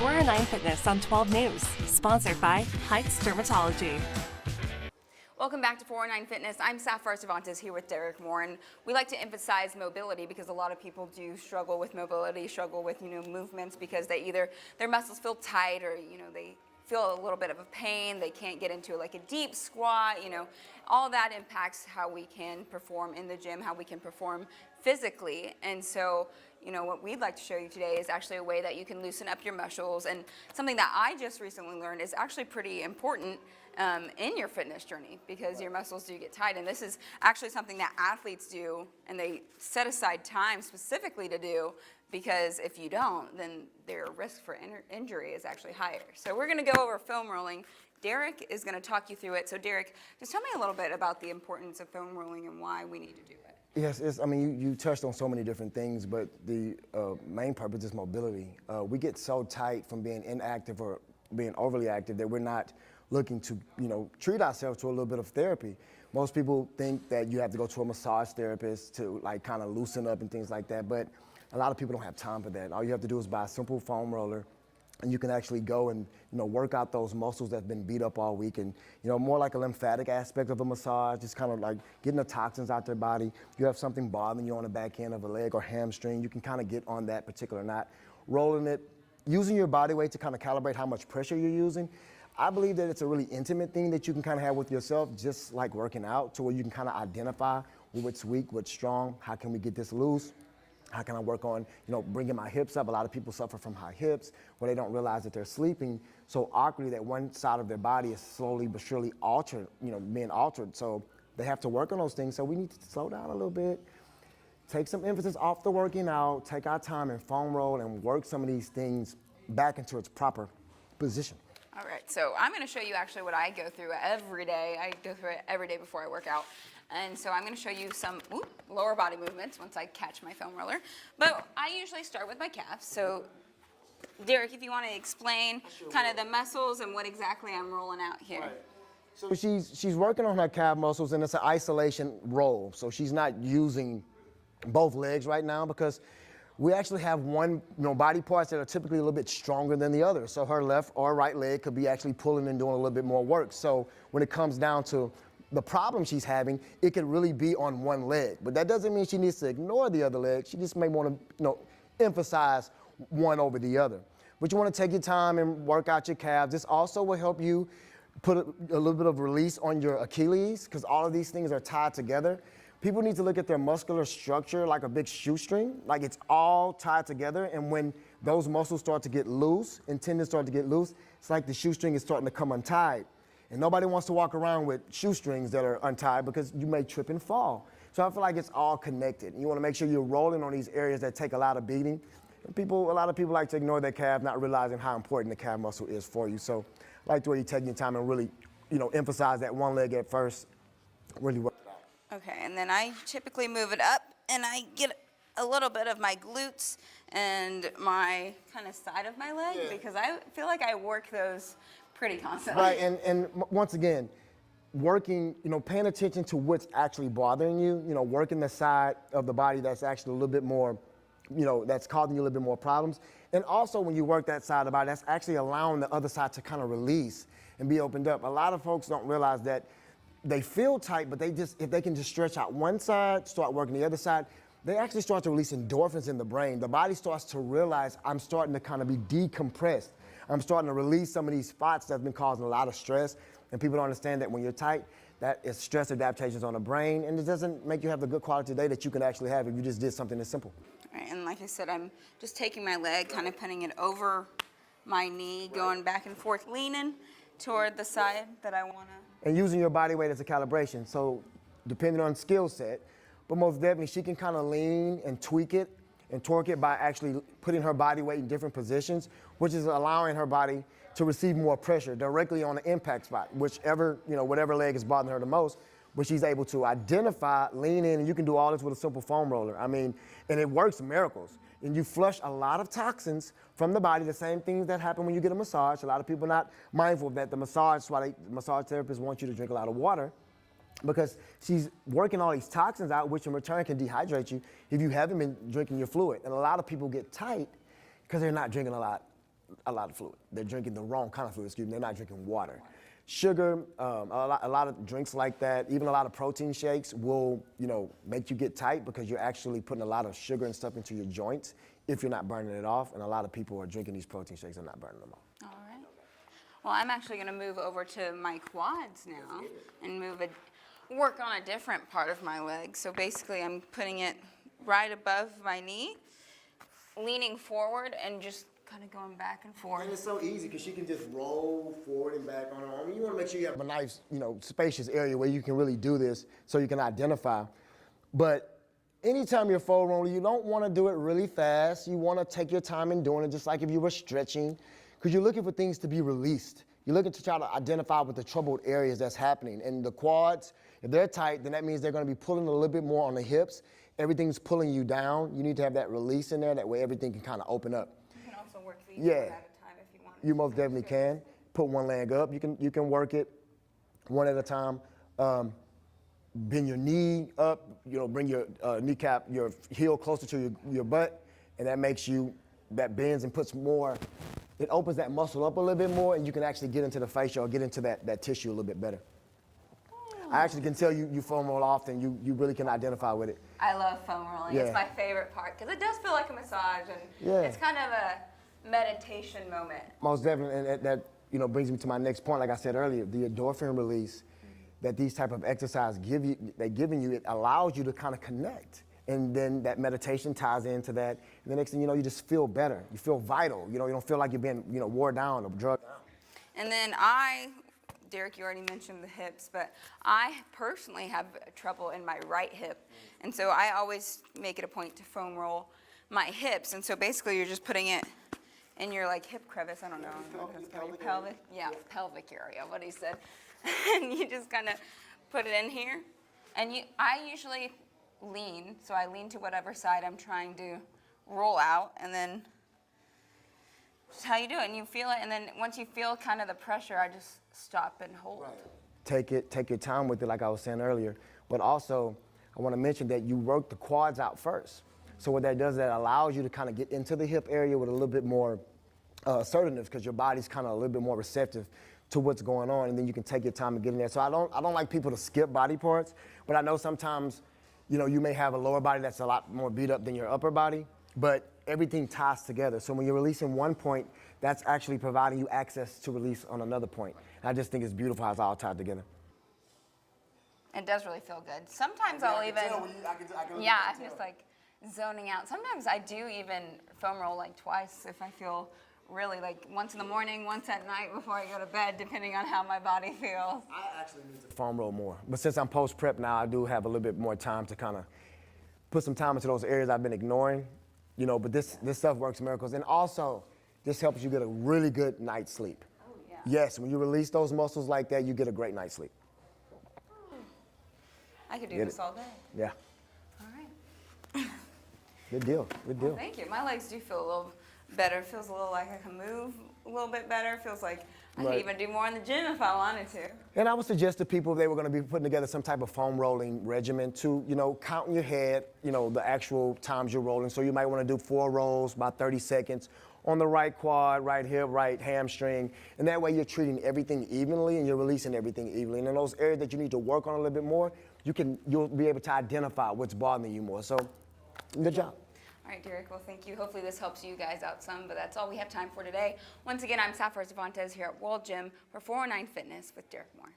409 Fitness on 12 News, sponsored by Heights Dermatology. Welcome back to 409 Fitness. I'm Sapphire Cervantes here with Derek Moore, and we like to emphasize mobility because a lot of people do struggle with mobility, struggle with movements because they either their muscles feel tight or they feel a little bit of a pain. They can't get into like a deep squat. All that impacts how we can perform in the gym, how we can perform physically. And so what we'd like to show you today is actually a way that you can loosen up your muscles, and something that I just recently learned is actually pretty important in your fitness journey because your muscles do get tight. And this is actually something that athletes do, and they set aside time specifically to do, because if you don't, then their risk for injury is actually higher. So we're going to go over foam rolling. Derek is going to talk you through it. So Derek, just tell me a little bit about the importance of foam rolling and why we need to do it. Yes, you touched on so many different things, but the main purpose is mobility. We get so tight from being inactive or being overly active that we're not looking to, treat ourselves to a little bit of therapy. Most people think that you have to go to a massage therapist to kind of loosen up and things like that, but a lot of people don't have time for that. All you have to do is buy a simple foam roller, and you can actually go and work out those muscles that's been beat up all week, and more like a lymphatic aspect of a massage, just kind of like getting the toxins out their body. You have something bothering you on the back end of a leg or hamstring, you can kind of get on that particular knot, rolling it, using your body weight to kind of calibrate how much pressure you're using. I believe that it's a really intimate thing that you can kind of have with yourself, just like working out, to where you can kind of identify what's weak, what's strong, how can we get this loose. How can I work on, bringing my hips up? A lot of people suffer from high hips where they don't realize that they're sleeping so awkwardly that one side of their body is slowly but surely altered, being altered. So they have to work on those things. So we need to slow down a little bit, take some emphasis off the working out, take our time and foam roll and work some of these things back into its proper position. All right, so I'm going to show you actually what I go through every day. I go through it every day before I work out. And so I'm going to show you some lower body movements once I catch my foam roller. But I usually start with my calves. So Derek, if you want to explain kind of the muscles and what exactly I'm rolling out here. Right. So she's working on her calf muscles, and it's an isolation roll. So she's not using both legs right now because we actually have one, body parts that are typically a little bit stronger than the other. So her left or right leg could be actually pulling and doing a little bit more work. So when it comes down to the problem she's having, it could really be on one leg. But that doesn't mean she needs to ignore the other leg. She just may want to, emphasize one over the other. But you want to take your time and work out your calves. This also will help you put a little bit of release on your Achilles, because all of these things are tied together. People need to look at their muscular structure like a big shoestring, like it's all tied together. And when those muscles start to get loose and tendons start to get loose, it's like the shoestring is starting to come untied. And nobody wants to walk around with shoestrings that are untied because you may trip and fall. So I feel like it's all connected. You want to make sure you're rolling on these areas that take a lot of beating. And a lot of people like to ignore their calf, not realizing how important the calf muscle is for you. So I like the way you take your time and really, emphasize that one leg at first, really work it out. Okay, and then I typically move it up, and I get a little bit of my glutes and my kind of side of my leg, because I feel like I work those pretty constantly. Right, and once again, working, paying attention to what's actually bothering you, working the side of the body that's actually a little bit more, that's causing you a little bit more problems. And also when you work that side of the body, that's actually allowing the other side to kind of release and be opened up. A lot of folks don't realize that they feel tight, but if they can just stretch out one side, start working the other side, they actually start to release endorphins in the brain. The body starts to realize I'm starting to kind of be decompressed. I'm starting to release some of these spots that's been causing a lot of stress, and people don't understand that when you're tight, that is stress adaptations on the brain, and it doesn't make you have the good quality day that you can actually have if you just did something that's simple. All right, and like I said, I'm just taking my leg, kind of putting it over my knee, going back and forth, leaning toward the side that I want to. And using your body weight as a calibration. So depending on skill set, but most definitely she can kind of lean and tweak it and torque it by actually putting her body weight in different positions, which is allowing her body to receive more pressure directly on the impact spot, whichever, whatever leg is bothering her the most, but she's able to identify, lean in, and you can do all this with a simple foam roller. And it works miracles. And you flush a lot of toxins from the body, the same things that happen when you get a massage. A lot of people are not mindful of that. The massage therapists want you to drink a lot of water, because she's working all these toxins out, which in return can dehydrate you if you haven't been drinking your fluid. And a lot of people get tight because they're not drinking a lot a lot of fluid. They're drinking the wrong kind of fluid, excuse me. They're not drinking water. Sugar, a lot of drinks like that, even a lot of protein shakes will, make you get tight because you're actually putting a lot of sugar and stuff into your joints if you're not burning it off. And a lot of people are drinking these protein shakes and not burning them off. All right. Well, I'm actually going to move over to my quads now and work on a different part of my leg. So basically, I'm putting it right above my knee, leaning forward, and just kind of going back and forth. And it's so easy because she can just roll forward and back on her arm. You want to make sure you have a nice, spacious area where you can really do this so you can identify. But anytime you're foam rolling, you don't want to do it really fast. You want to take your time in doing it, just like if you were stretching, because you're looking for things to be released. You're looking to try to identify what the troubled areas that's happening. And the quads, if they're tight, then that means they're going to be pulling a little bit more on the hips. Everything's pulling you down. You need to have that release in there. That way everything can kind of open up. You can also work these one at a time if you want. You most definitely can. Put one leg up. You can work it one at a time. Bend your knee up. Bring your kneecap, your heel closer to your butt, and that bends and puts more. It opens that muscle up a little bit more, and you can actually get into the fascia or get into that tissue a little bit better. I actually can tell you foam roll often. You really can identify with it. I love foam rolling. Yeah. It's my favorite part because it does feel like a massage, and it's kind of a meditation moment. Most definitely, and that brings me to my next point. Like I said earlier, the endorphin release that these type of exercise giving you, it allows you to kind of connect. And then that meditation ties into that. And the next thing you know, you just feel better. You feel vital. You don't feel like you're being wore down or drugged down. And then Derek, you already mentioned the hips, but I personally have trouble in my right hip. And so I always make it a point to foam roll my hips. And so basically you're just putting it in your hip crevice. I don't know. Your pelvic? Yeah, pelvic area, what he said. And you just kind of put it in here. And I usually lean, so I lean to whatever side I'm trying to roll out, and then just how you do it, and you feel it, and then once you feel kind of the pressure, I just stop and hold. Take your time with it, like I was saying earlier, but also I want to mention that you work the quads out first. So what that does, that allows you to kind of get into the hip area with a little bit more assertiveness, because your body's kind of a little bit more receptive to what's going on, and then you can take your time and get in there. So I don't like people to skip body parts, but I know sometimes you may have a lower body that's a lot more beat up than your upper body, but everything ties together. So when you're releasing one point, that's actually providing you access to release on another point. And I just think it's beautiful how it's all tied together. It does really feel good. Sometimes I'll even, I'm just zoning out. Sometimes I do even foam roll twice if I feel really once in the morning, once at night before I go to bed, depending on how my body feels. I actually need to foam roll more. But since I'm post-prep now, I do have a little bit more time to kind of put some time into those areas I've been ignoring. But this stuff works miracles. And also, this helps you get a really good night's sleep. Oh, yeah. Yes, when you release those muscles like that, you get a great night's sleep. I could do this all day. Yeah. All right. Good deal. Good deal. Well, thank you. My legs do feel a little better. Feels a little like I can move a little bit better. Feels like I could even do more in the gym if I wanted to. And I would suggest to people if they were going to be putting together some type of foam rolling regimen to, count in your head, the actual times you're rolling. So you might want to do 4 rolls, about 30 seconds on the right quad, right hip, right hamstring. And that way you're treating everything evenly and you're releasing everything evenly. And in those areas that you need to work on a little bit more, you'll be able to identify what's bothering you more. So good job. All right, Derek, well, thank you. Hopefully this helps you guys out some, but that's all we have time for today. Once again, I'm Sapphire Cervantes here at World Gym for 409 Fitness with Derek Moore.